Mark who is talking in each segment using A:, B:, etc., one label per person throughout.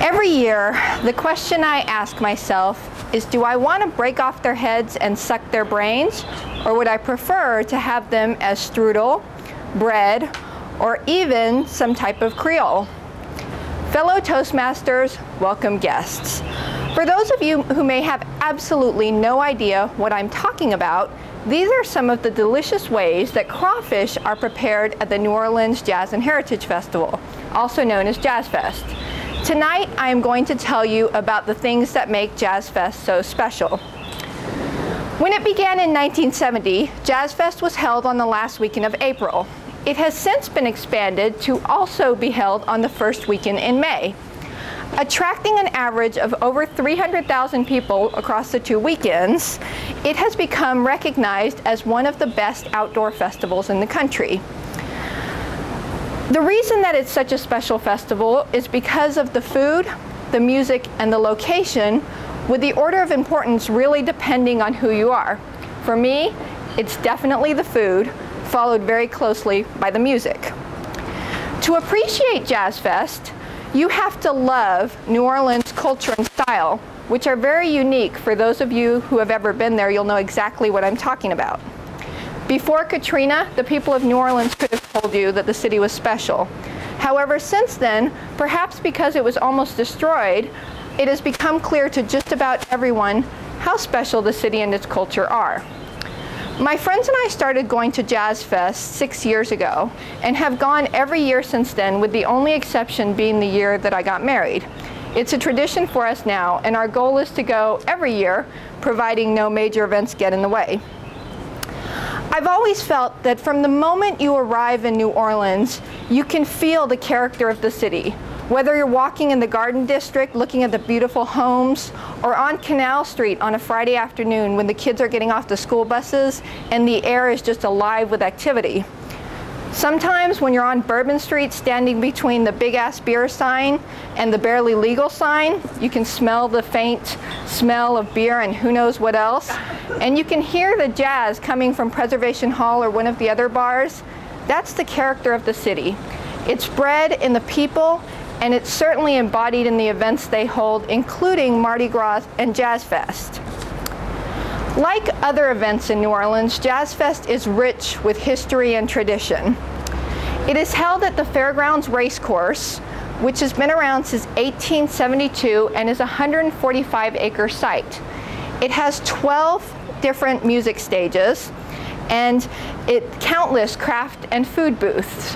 A: Every year, the question I ask myself is, do I want to break off their heads and suck their brains, or would I prefer to have them as strudel, bread, or even some type of Creole? Fellow Toastmasters, welcome guests. For those of you who may have absolutely no idea what I'm talking about, these are some of the delicious ways that crawfish are prepared at the New Orleans Jazz and Heritage Festival, also known as JazzFest. Tonight, I am going to tell you about the things that make JazzFest so special. When it began in 1970, JazzFest was held on the last weekend of April. It has since been expanded to also be held on the first weekend in May. Attracting an average of over 300,000 people across the 2 weekends, it has become recognized as one of the best outdoor festivals in the country. The reason that it's such a special festival is because of the food, the music, and the location, with the order of importance really depending on who you are. For me, it's definitely the food, followed very closely by the music. To appreciate JazzFest, you have to love New Orleans culture and style, which are very unique. For those of you who have ever been there, you'll know exactly what I'm talking about. Before Katrina, the people of New Orleans could have told you that the city was special. However, since then, perhaps because it was almost destroyed, it has become clear to just about everyone how special the city and its culture are. My friends and I started going to JazzFest 6 years ago and have gone every year since then, with the only exception being the year that I got married. It's a tradition for us now, and our goal is to go every year, providing no major events get in the way. I've always felt that from the moment you arrive in New Orleans, you can feel the character of the city. Whether you're walking in the Garden District, looking at the beautiful homes, or on Canal Street on a Friday afternoon when the kids are getting off the school buses and the air is just alive with activity. Sometimes when you're on Bourbon Street standing between the big ass beer sign and the barely legal sign, you can smell the faint smell of beer and who knows what else. And you can hear the jazz coming from Preservation Hall or one of the other bars. That's the character of the city. It's bred in the people, and it's certainly embodied in the events they hold, including Mardi Gras and JazzFest. Like other events in New Orleans, JazzFest is rich with history and tradition. It is held at the Fairgrounds Racecourse, which has been around since 1872 and is a 145-acre site. It has 12 different music stages and countless craft and food booths.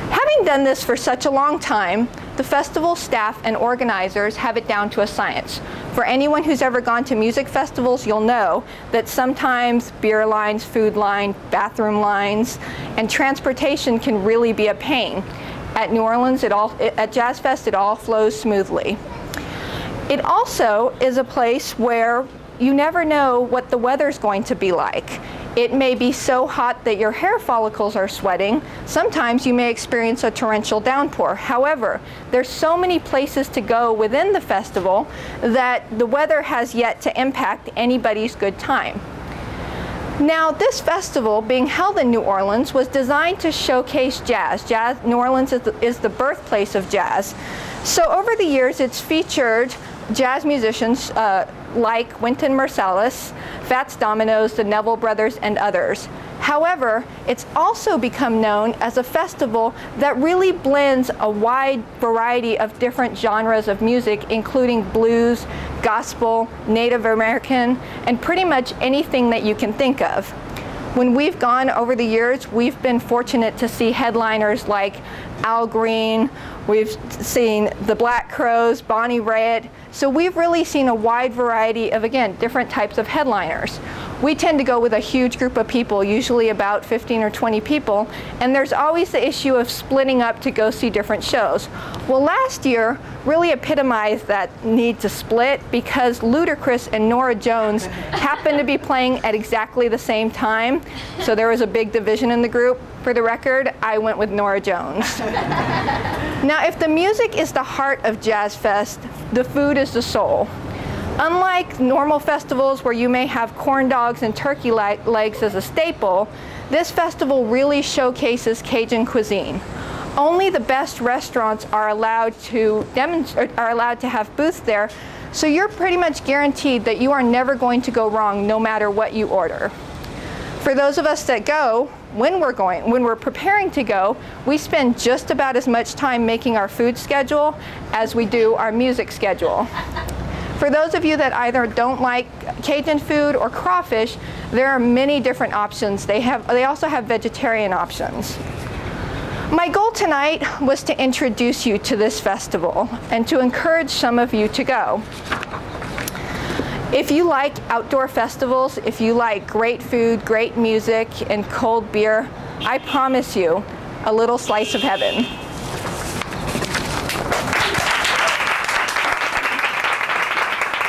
A: Having done this for such a long time, the festival staff and organizers have it down to a science. For anyone who's ever gone to music festivals, you'll know that sometimes beer lines, food lines, bathroom lines, and transportation can really be a pain. At New Orleans, at JazzFest, it all flows smoothly. It also is a place where you never know what the weather's going to be like. It may be so hot that your hair follicles are sweating. Sometimes you may experience a torrential downpour. However, there's so many places to go within the festival that the weather has yet to impact anybody's good time. Now, this festival, being held in New Orleans, was designed to showcase jazz. New Orleans is the birthplace of jazz. So over the years, it's featured jazz musicians like Wynton Marsalis, Fats Domino's, the Neville Brothers, and others. However, it's also become known as a festival that really blends a wide variety of different genres of music, including blues, gospel, Native American, and pretty much anything that you can think of. When we've gone over the years, we've been fortunate to see headliners like Al Green, we've seen the Black Crowes, Bonnie Raitt. So we've really seen a wide variety of, again, different types of headliners. We tend to go with a huge group of people, usually about 15 or 20 people, and there's always the issue of splitting up to go see different shows. Well, last year really epitomized that need to split because Ludacris and Norah Jones happened to be playing at exactly the same time, so there was a big division in the group. For the record, I went with Norah Jones. Now, if the music is the heart of JazzFest, the food is the soul. Unlike normal festivals where you may have corn dogs and turkey legs as a staple, this festival really showcases Cajun cuisine. Only the best restaurants are allowed to have booths there, so you're pretty much guaranteed that you are never going to go wrong no matter what you order. For those of us that go, when we're preparing to go, we spend just about as much time making our food schedule as we do our music schedule. For those of you that either don't like Cajun food or crawfish, there are many different options. They also have vegetarian options. My goal tonight was to introduce you to this festival and to encourage some of you to go. If you like outdoor festivals, if you like great food, great music, and cold beer, I promise you a little slice of heaven.